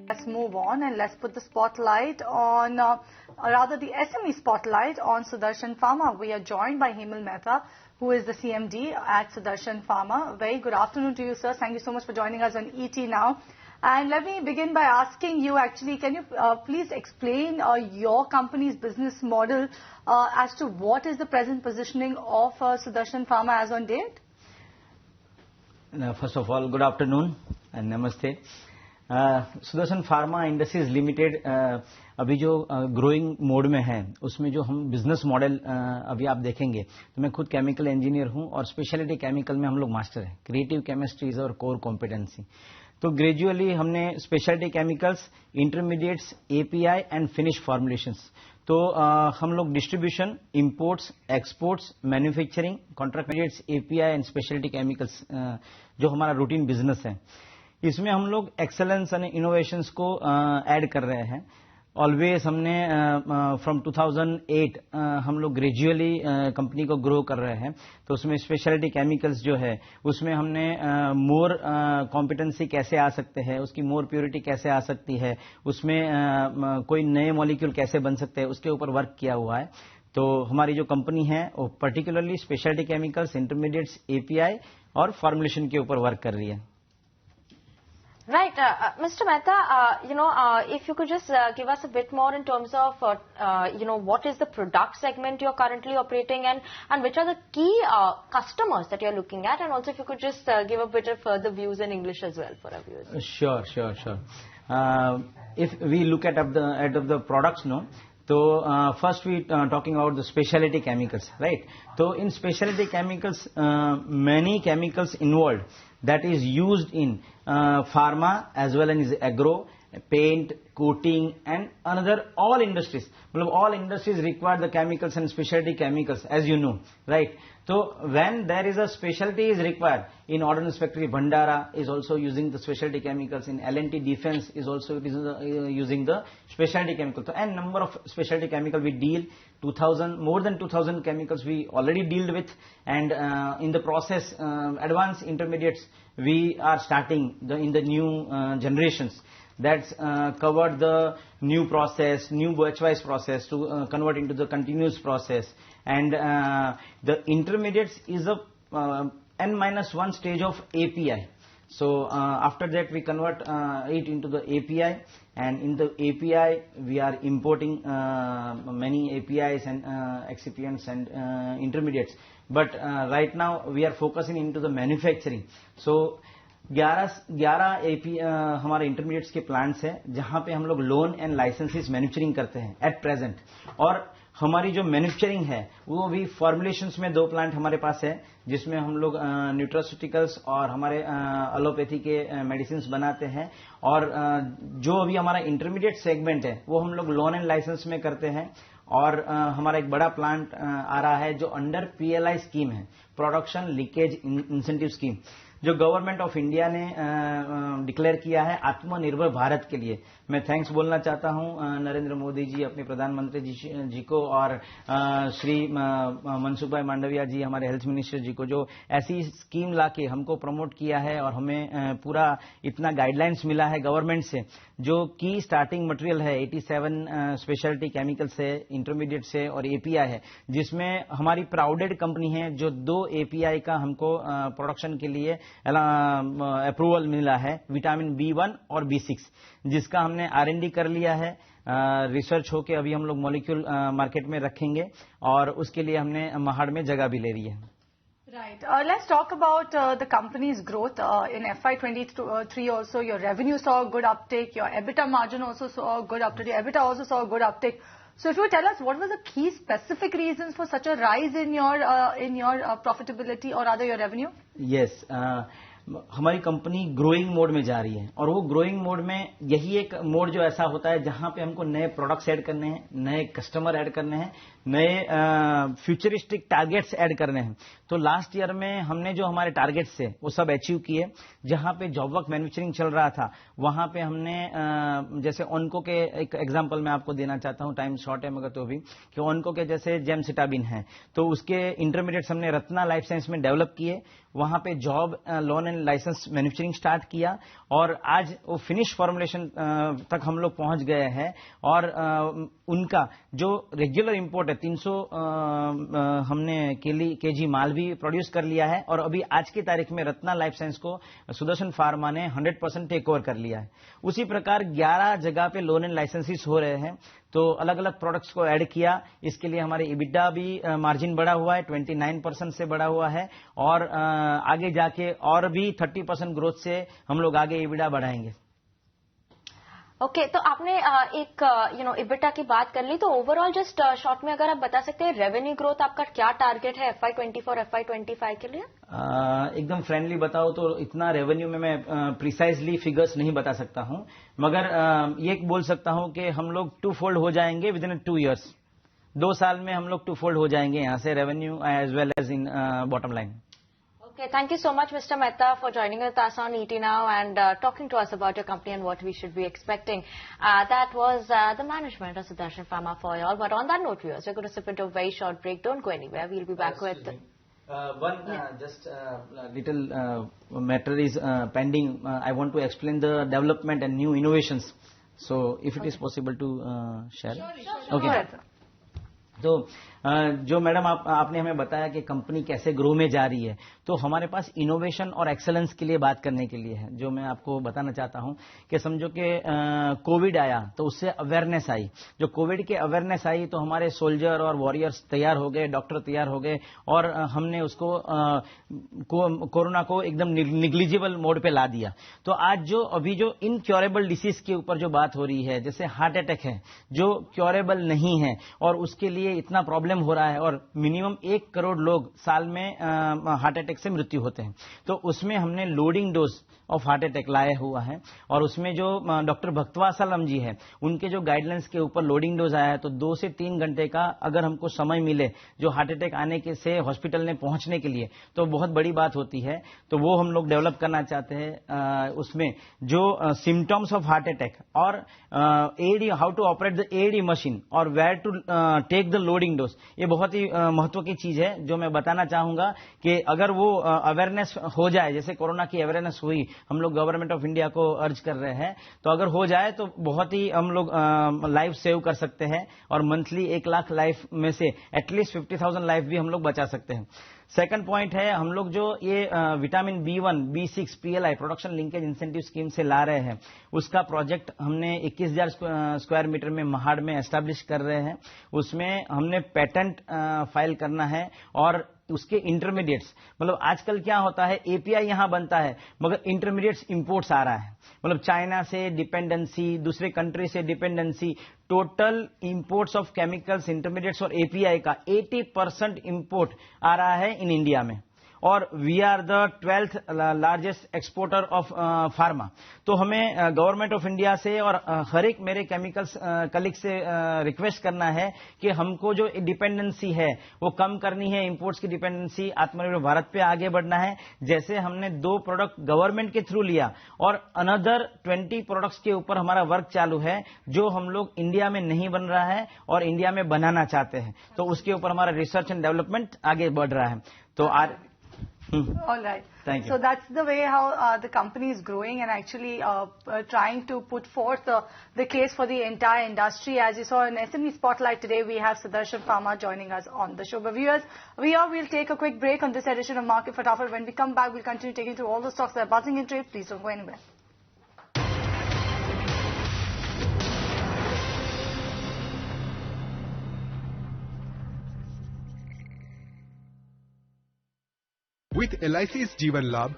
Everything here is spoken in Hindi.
Let's move on and let's put the spotlight on, or rather the SME spotlight on Sudarshan Pharma. We are joined by Hemal Mehta, who is the CMD at Sudarshan Pharma. Very good afternoon to you, sir. Thank you so much for joining us on ET Now. And let me begin by asking you, actually, can you please explain your company's business model as to what is the present positioning of Sudarshan Pharma as on date? First of all, good afternoon and namaste. Sudarshan pharma industries limited अभी जो ग्रोइंग मोड में है उसमें जो हम बिजनेस मॉडल अभी आप देखेंगे तो मैं खुद केमिकल इंजीनियर हूं और स्पेशलिटी केमिकल में हम लोग मास्टर हैं. क्रिएटिव केमिस्ट्री इज और कोर कॉम्पिटेंसी. तो ग्रेजुअली हमने speciality chemicals, intermediates, API and finish formulations. तो हम लोग distribution, imports, exports, manufacturing, contract mediates, API and speciality chemicals जो हमारा रूटीन बिजनेस है इसमें हम लोग एक्सेलेंस एंड इनोवेशंस को ऐड कर रहे हैं. ऑलवेज हमने फ्रॉम 2008 हम लोग ग्रेजुअली कंपनी को ग्रो कर रहे हैं. तो उसमें स्पेशलिटी केमिकल्स जो है उसमें हमने मोर कॉम्पिटेंसी कैसे आ सकते हैं, उसकी मोर प्योरिटी कैसे आ सकती है, उसमें कोई नए मॉलिक्यूल कैसे बन सकते हैं उसके ऊपर वर्क किया हुआ है. तो हमारी जो कंपनी है वो particularly speciality chemicals, intermediates, API और फॉर्मुलेशन के ऊपर वर्क कर रही है. Right, Mr. Mehta, if you could just give us a bit more in terms of, what is the product segment you're currently operating and which are the key customers that you're looking at, and also if you could just give a bit of further views in English as well for our viewers. Sure. If we look at the products, so first we talking about the specialty chemicals, right? So in specialty chemicals, many chemicals involved that is used in pharma as well as agro, paint, coating and another all industries. All industries require the chemicals and specialty chemicals, as you know, right? So when there is a specialty is required, in Ordnance Factory Bhandara is also using the specialty chemicals, in L&T Defense is also using the specialty chemicals. So, and number of specialty chemical we deal, more than 2000 chemicals we already dealt with, and in the process advanced intermediates we are starting in the new generations. That's covered the new process, new batch-wise process to convert into the continuous process. And the intermediates is a N-1 stage of API. So after that we convert it into the API, and in the API we are importing many APIs and excipients and intermediates. But right now we are focusing into the manufacturing. So 11 AP हमारे इंटरमीडिएट्स के प्लांट्स हैं जहां पे हम लोग लोन एंड लाइसेंसेस मैन्युफैक्चरिंग करते हैं एट प्रेजेंट. और हमारी जो मैन्युफैक्चरिंग है वो भी फॉर्मुलेशंस में 2 प्लांट हमारे पास है जिसमें हम लोग न्यूट्रास्यूटिकल्स और हमारे एलोपैथी के मेडिसिन बनाते हैं. और जो अभी हमारा इंटरमीडिएट सेगमेंट है वो हम लोग लोन एंड लाइसेंस में करते हैं. और हमारा एक बड़ा प्लांट आ रहा है जो अंडर पीएलआई स्कीम है, प्रोडक्शन लीकेज इंसेंटिव स्कीम, जो गवर्नमेंट ऑफ इंडिया ने डिक्लेयर किया है आत्मनिर्भर भारत के लिए. मैं थैंक्स बोलना चाहता हूं नरेंद्र मोदी जी, अपने प्रधानमंत्री जी को, और श्री मनसुख भाई मांडविया जी हमारे हेल्थ मिनिस्टर जी को, जो ऐसी स्कीम लाके हमको प्रमोट किया है और हमें पूरा इतना गाइडलाइंस मिला है गवर्नमेंट से. जो की स्टार्टिंग मटेरियल है 87 स्पेशलिटी केमिकल से, इंटरमीडिएट से और एपीआई है, जिसमें हमारी प्राउडेड कंपनी है जो 2 एपीआई का हमको प्रोडक्शन के लिए अप्रूवल मिला है, विटामिन B1 और B6, जिसका हमने R&D कर लिया है. रिसर्च होके अभी हम लोग मॉलिक्यूल मार्केट में रखेंगे और उसके लिए हमने महाड़ में जगह भी ले रही है. Right. Let's talk about the company's growth. In FY23 also, your revenue saw a good uptake, your EBITDA margin also saw a good uptake, your EBITDA also saw a good uptake. So if you tell us what were the key specific reasons for such a rise in your profitability or rather your revenue? Yes. हमारी कंपनी ग्रोइंग मोड में जा रही है और वो ग्रोइंग मोड में यही एक मोड जो ऐसा होता है जहां पे हमको नए प्रोडक्ट्स ऐड करने हैं, नए कस्टमर ऐड करने हैं, नए फ्यूचरिस्टिक टारगेट्स ऐड करने हैं. तो लास्ट ईयर में हमने जो हमारे टारगेट्स थे वो सब अचीव किए. जहां पे जॉब वर्क मैन्युफैक्चरिंग चल रहा था वहां पे हमने जैसे ऑनको के एक एग्जांपल मैं आपको देना चाहता हूं, टाइम शॉर्ट है मगर तो भी, कि ऑनको के जैसे जेमसिटाबिन है तो उसके इंटरमीडिएट्स हमने रत्ना लाइफ साइंस में डेवलप किए. वहां पे job loan and license manufacturing start किया और आज वो फिनिश फॉर्मुलेशन तक हम लोग पहुंच गए हैं और उनका जो रेगुलर इंपोर्ट है 300 हमने केजी माल भी प्रोड्यूस कर लिया है और अभी आज की तारीख में रत्ना लाइफ साइंस को सुदर्शन फार्मा ने 100% टेक ओवर कर लिया है। उसी प्रकार 11 जगह पे लोन एंड लाइसेंसेस हो रहे हैं, तो अलग अलग प्रोडक्ट्स को ऐड किया। इसके लिए हमारे EBITDA भी मार्जिन बढ़ा हुआ है, 29% से बढ़ा हुआ है और आगे जाके और भी 30% ग्रोथ से हम लोग आगे EBITDA बढ़ाएंगे। ओके, तो आपने एक EBITDA की बात कर ली, तो ओवरऑल जस्ट शॉर्ट में अगर आप बता सकते हैं रेवेन्यू ग्रोथ आपका क्या टारगेट है FY24 FY25 के लिए? एकदम फ्रेंडली बताओ तो इतना रेवेन्यू में मैं प्रिसाइजली फिगर्स नहीं बता सकता हूं, मगर ये बोल सकता हूं कि हम लोग 2 फोल्ड हो जाएंगे विद इन 2 years। 2 साल में हम लोग 2 फोल्ड हो जाएंगे यहाँ से revenue as well as in bottom line. Okay, thank you so much, Mr. Mehta, for joining us on ET Now and talking to us about your company and what we should be expecting. That was the management of Sudarshan Pharma for you all. But on that note, viewers, we're going to slip into a very short break. Don't go anywhere. We'll be back with... little matter is pending. I want to explain the development and new innovations. So, if it is possible to share. Sure. Okay. तो जो मैडम आपने हमें बताया कि कंपनी कैसे ग्रो में जा रही है, तो हमारे पास इनोवेशन और एक्सेलेंस के लिए बात करने के लिए है। जो मैं आपको बताना चाहता हूं कि समझो कि कोविड आया तो उससे अवेयरनेस आई। जो कोविड के अवेयरनेस आई तो हमारे सोल्जर और वॉरियर्स तैयार हो गए, डॉक्टर तैयार हो गए और हमने उसको कोरोना को एकदम निग्लिजिबल मोड पे ला दिया। तो आज जो अभी जो इनक्योरेबल डिसीज के ऊपर जो बात हो रही है, जैसे हार्ट अटैक है जो क्योरेबल नहीं है और उसके लिए इतना प्रॉब्लम हो रहा है और मिनिमम 1 करोड़ लोग साल में हार्ट अटैक से मृत्यु होते हैं, तो उसमें हमने loading dose of heart attack लाया हुआ है। और उसमें जो डॉक्टर भक्तवासालम जी है उनके जो गाइडलाइंस के ऊपर लोडिंग डोज आया है, तो 2 से 3 घंटे का अगर हमको समय मिले जो हार्ट अटैक आने के से हॉस्पिटल में पहुंचने के लिए, तो बहुत बड़ी बात होती है। तो वो हम लोग डेवलप करना चाहते हैं। उसमें जो सिम्टम्स ऑफ हार्ट अटैक और AED, how to operate the AED machine और where to take the loading dose, ये बहुत ही महत्व की चीज है जो मैं बताना चाहूंगा कि अगर वो अवेयरनेस हो जाए, जैसे कोरोना की अवेयरनेस हुई, हम लोग गवर्नमेंट ऑफ इंडिया को अर्ज कर रहे हैं, तो अगर हो जाए तो बहुत ही हम लोग लाइफ सेव कर सकते हैं और मंथली 1 लाख लाइफ में से एटलीस्ट 50,000 लाइफ भी हम लोग बचा सकते हैं। सेकंड पॉइंट है, हम लोग जो ये vitamin B1, B6, PLI production linkage incentive scheme से ला रहे हैं, उसका प्रोजेक्ट हमने 21,000 स्क्वायर मीटर में महाड़ में एस्टैब्लिश कर रहे हैं। उसमें हमने पेटेंट फाइल करना है और उसके इंटरमीडिएट्स, मतलब आजकल क्या होता है, API यहां बनता है मगर इंटरमीडिएट्स इंपोर्ट्स आ रहा है, मतलब चाइना से डिपेंडेंसी, दूसरे कंट्री से dependency, total imports of chemicals, intermediates और API का 80% इंपोर्ट आ रहा है इन इंडिया में। और we are the 12th largest exporter of pharma. तो हमें गवर्नमेंट ऑफ इंडिया से और हर एक मेरे केमिकल्स कलीग से रिक्वेस्ट करना है कि हमको जो डिपेंडेंसी है वो कम करनी है, इंपोर्ट्स की डिपेंडेंसी, आत्मनिर्भर भारत पे आगे बढ़ना है। जैसे हमने 2 प्रोडक्ट गवर्नमेंट के थ्रू लिया और अनदर 20 प्रोडक्ट्स के ऊपर हमारा वर्क चालू है जो हम लोग इंडिया में नहीं बन रहा है और इंडिया में बनाना चाहते हैं, तो उसके ऊपर हमारा रिसर्च एंड डेवलपमेंट आगे बढ़ रहा है। तो All right. Thank you. So that's the way how the company is growing and actually trying to put forth the case for the entire industry. As you saw in SME Spotlight today, we have Sudarshan Pharma joining us on the show. But viewers, we'll take a quick break on this edition of Market Fatafat. When we come back, we'll continue taking through all the stocks that are buzzing in trade. Please don't go anywhere. With LIC's Jeevan Labh,